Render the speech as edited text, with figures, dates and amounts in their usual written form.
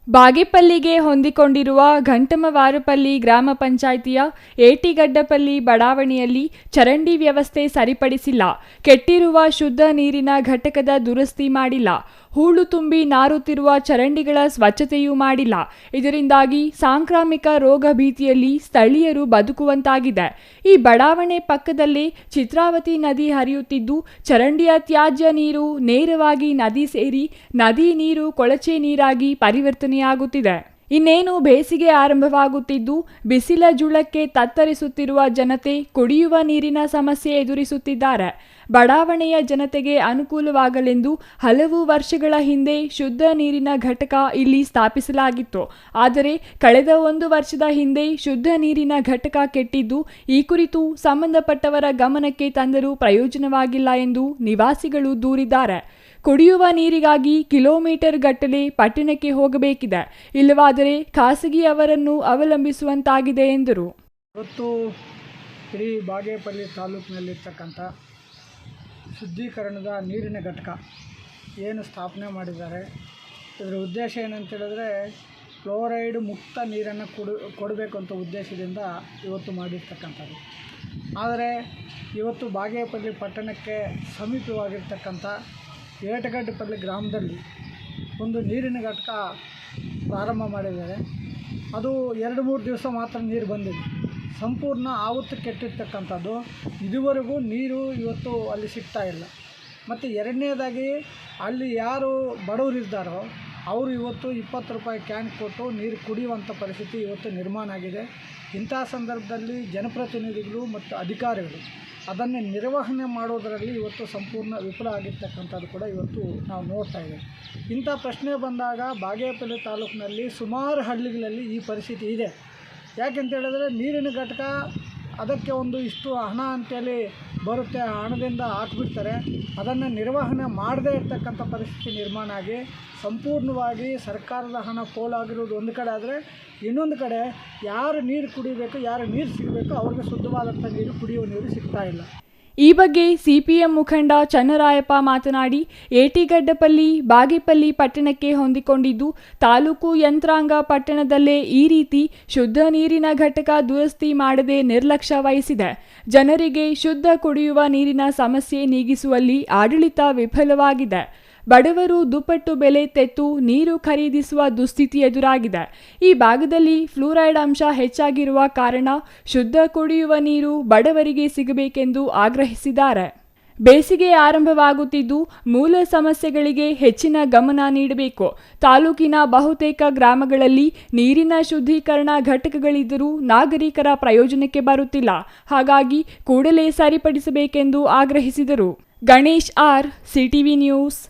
ಬಾಗೇಪಲ್ಲಿಗೆ ಹೊಂದಿಕೊಂಡಿರುವ ಘಂಟಮವಾರಪಲ್ಲಿ ಗ್ರಾಮ ಪಂಚಾಯಿತಿಯ ಏಟಿಗಡ್ಡಪಲ್ಲಿ ಬಡಾವಣೆಯಲ್ಲಿ ಚರಂಡಿ ವ್ಯವಸ್ಥೆ ಸರಿಪಡಿಸಿಲ್ಲ. ಕೆಟ್ಟಿರುವ ಶುದ್ಧ ನೀರಿನ ಘಟಕದ ದುರಸ್ತಿ ಮಾಡಿಲ್ಲ. ಹೂಳು ತುಂಬಿ ನಾರುತ್ತಿರುವ ಚರಂಡಿಗಳ ಸ್ವಚ್ಛತೆಯೂ ಮಾಡಿಲ್ಲ. ಇದರಿಂದಾಗಿ ಸಾಂಕ್ರಾಮಿಕ ರೋಗ ಭೀತಿಯಲ್ಲಿ ಸ್ಥಳೀಯರು ಬದುಕುವಂತಾಗಿದೆ. ಈ ಬಡಾವಣೆ ಪಕ್ಕದಲ್ಲೇ ಚಿತ್ರಾವತಿ ನದಿ ಹರಿಯುತ್ತಿದ್ದು, ಚರಂಡಿಯ ತ್ಯಾಜ್ಯ ನೀರು ನೇರವಾಗಿ ನದಿ ಸೇರಿ ನದಿ ನೀರು ಕೊಳಚೆ ನೀರಾಗಿ ಪರಿವರ್ತನೆಯಾಗುತ್ತಿದೆ. ಇನ್ನೇನು ಬೇಸಿಗೆ ಆರಂಭವಾಗುತ್ತಿದ್ದು, ಬಿಸಿಲ ಜುಳಕ್ಕೆ ತತ್ತರಿಸುತ್ತಿರುವ ಜನತೆ ಕುಡಿಯುವ ನೀರಿನ ಸಮಸ್ಯೆ ಎದುರಿಸುತ್ತಿದ್ದಾರೆ. ಬಡಾವಣೆಯ ಜನತೆಗೆ ಅನುಕೂಲವಾಗಲೆಂದು ಹಲವು ವರ್ಷಗಳ ಹಿಂದೆ ಶುದ್ಧ ನೀರಿನ ಘಟಕ ಇಲ್ಲಿ ಸ್ಥಾಪಿಸಲಾಗಿತ್ತು. ಆದರೆ ಕಳೆದ 1 ವರ್ಷದ ಹಿಂದೆ ಶುದ್ಧ ನೀರಿನ ಘಟಕ ಕೆಟ್ಟಿದ್ದು, ಈ ಕುರಿತು ಸಂಬಂಧಪಟ್ಟವರ ಗಮನಕ್ಕೆ ತಂದರೂ ಪ್ರಯೋಜನವಾಗಿಲ್ಲ ಎಂದು ನಿವಾಸಿಗಳು ದೂರಿದ್ದಾರೆ. ಕುಡಿಯುವ ನೀರಿಗಾಗಿ ಕಿಲೋಮೀಟರ್ ಗಟ್ಟಲೆ ಪಟ್ಟಣಕ್ಕೆ ಹೋಗಬೇಕಿದೆ. ಇಲ್ಲವಾದರೆ ಖಾಸಗಿಯವರನ್ನು ಅವಲಂಬಿಸುವಂತಾಗಿದೆ ಎಂದರು. ಇವತ್ತು ಇಡೀ ಬಾಗೇಪಲ್ಲಿ ತಾಲೂಕಿನಲ್ಲಿರ್ತಕ್ಕಂಥ ಶುದ್ಧೀಕರಣದ ನೀರಿನ ಘಟಕ ಏನು ಸ್ಥಾಪನೆ ಮಾಡಿದ್ದಾರೆ, ಇದರ ಉದ್ದೇಶ ಏನಂತ ಹೇಳಿದ್ರೆ ಫ್ಲೋರೈಡ್ ಮುಕ್ತ ನೀರನ್ನು ಕೊಡಬೇಕು ಅಂತ ಉದ್ದೇಶದಿಂದ ಇವತ್ತು ಮಾಡಿರ್ತಕ್ಕಂಥದ್ದು. ಆದರೆ ಇವತ್ತು ಬಾಗೇಪಲ್ಲಿ ಪಟ್ಟಣಕ್ಕೆ ಸಮೀಪವಾಗಿರ್ತಕ್ಕಂಥ ಏಟಗಡ್ಡಪಲ್ಲಿ ಗ್ರಾಮದಲ್ಲಿ ಒಂದು ನೀರಿನ ಘಟಕ ಪ್ರಾರಂಭ ಮಾಡಿದ್ದಾರೆ. ಅದು 2-3 ದಿವಸ ಮಾತ್ರ ನೀರು ಬಂದಿದೆ. ಸಂಪೂರ್ಣ ಆವತ್ತು ಕೆಟ್ಟಿರ್ತಕ್ಕಂಥದ್ದು. ಇದುವರೆಗೂ ನೀರು ಇವತ್ತು ಅಲ್ಲಿ ಸಿಗ್ತಾ ಇಲ್ಲ. ಮತ್ತು ಎರಡನೇದಾಗಿ ಅಲ್ಲಿ ಯಾರು ಬಡವರಿದ್ದಾರೋ ಅವರು ಇವತ್ತು 20 ರೂಪಾಯಿ ಕ್ಯಾನ್ ಕೊಟ್ಟು ನೀರು ಕುಡಿಯುವಂಥ ಪರಿಸ್ಥಿತಿ ಇವತ್ತು ನಿರ್ಮಾಣ ಆಗಿದೆ. ಇಂಥ ಸಂದರ್ಭದಲ್ಲಿ ಜನಪ್ರತಿನಿಧಿಗಳು ಮತ್ತು ಅಧಿಕಾರಿಗಳು ಅದನ್ನು ನಿರ್ವಹಣೆ ಮಾಡೋದರಲ್ಲಿ ಇವತ್ತು ಸಂಪೂರ್ಣ ವಿಫಲ ಆಗಿರ್ತಕ್ಕಂಥದ್ದು ಕೂಡ ಇವತ್ತು ನಾವು ನೋಡ್ತಾ ಇದ್ದೇವೆ. ಇಂಥ ಪ್ರಶ್ನೆ ಬಂದಾಗ ಬಾಗೇಪಲ್ಲಿ ತಾಲೂಕಿನಲ್ಲಿ ಸುಮಾರು ಹಳ್ಳಿಗಳಲ್ಲಿ ಈ ಪರಿಸ್ಥಿತಿ ಇದೆ. ಯಾಕೆಂತ ಹೇಳಿದ್ರೆ ನೀರಿನ ಘಟಕ ಅದಕ್ಕೆ ಒಂದು ಇಷ್ಟು ಹಣ ಅಂತೇಳಿ ಬರುತ್ತೆ, ಆ ಹಣದಿಂದ ಹಾಕ್ಬಿಡ್ತಾರೆ. ಅದನ್ನು ನಿರ್ವಹಣೆ ಮಾಡದೇ ಇರ್ತಕ್ಕಂಥ ಪರಿಸ್ಥಿತಿ ನಿರ್ಮಾಣ ಆಗಿ ಸಂಪೂರ್ಣವಾಗಿ ಸರ್ಕಾರದ ಹಣ ಪೋಲಾಗಿರೋದು ಒಂದು ಕಡೆ ಆದರೆ, ಇನ್ನೊಂದು ಕಡೆ ಯಾರು ನೀರು ಕುಡಿಬೇಕು, ಯಾರು ನೀರು ಸಿಗಬೇಕು ಅವ್ರಿಗೆ ಶುದ್ಧವಾದಂಥ ನೀರು, ಕುಡಿಯುವ ನೀರು ಸಿಗ್ತಾ ಇಲ್ಲ. ಈ ಬಗ್ಗೆ ಸಿಪಿಎಂ ಮುಖಂಡ ಚನ್ನರಾಯಪ್ಪ ಮಾತನಾಡಿ, ಏಟಿಗಡ್ಡಪಲ್ಲಿ ಬಾಗೇಪಲ್ಲಿ ಪಟ್ಟಣಕ್ಕೆ ಹೊಂದಿಕೊಂಡಿದ್ದು, ತಾಲೂಕು ಯಂತ್ರಾಂಗ ಪಟ್ಟಣದಲ್ಲೇ ಈ ರೀತಿ ಶುದ್ಧ ನೀರಿನ ಘಟಕ ದುರಸ್ತಿ ಮಾಡದೆ ನಿರ್ಲಕ್ಷ್ಯ ವಹಿಸಿದೆ. ಜನರಿಗೆ ಶುದ್ಧ ಕುಡಿಯುವ ನೀರಿನ ಸಮಸ್ಯೆ ನೀಗಿಸುವಲ್ಲಿ ಆಡಳಿತ ವಿಫಲವಾಗಿದೆ. ಬಡವರು ದುಪ್ಪಟ್ಟು ಬೆಲೆ ತೆತ್ತು ನೀರು ಖರೀದಿಸುವ ದುಸ್ಥಿತಿ ಎದುರಾಗಿದೆ. ಈ ಭಾಗದಲ್ಲಿ ಫ್ಲೂರೈಡ್ ಅಂಶ ಹೆಚ್ಚಾಗಿರುವ ಕಾರಣ ಶುದ್ಧ ಕುಡಿಯುವ ನೀರು ಬಡವರಿಗೆ ಸಿಗಬೇಕೆಂದು ಆಗ್ರಹಿಸಿದ್ದಾರೆ. ಬೇಸಿಗೆ ಆರಂಭವಾಗುತ್ತಿದ್ದು, ಮೂಲ ಸಮಸ್ಯೆಗಳಿಗೆ ಹೆಚ್ಚಿನ ಗಮನ ನೀಡಬೇಕು. ತಾಲೂಕಿನ ಬಹುತೇಕ ಗ್ರಾಮಗಳಲ್ಲಿ ನೀರಿನ ಶುದ್ಧೀಕರಣ ಘಟಕಗಳಿದ್ದರೂ ನಾಗರಿಕರ ಪ್ರಯೋಜನಕ್ಕೆ ಬರುತ್ತಿಲ್ಲ. ಹಾಗಾಗಿ ಕೂಡಲೇ ಸರಿಪಡಿಸಬೇಕೆಂದು ಆಗ್ರಹಿಸಿದರು. Ganesh R, CTV news.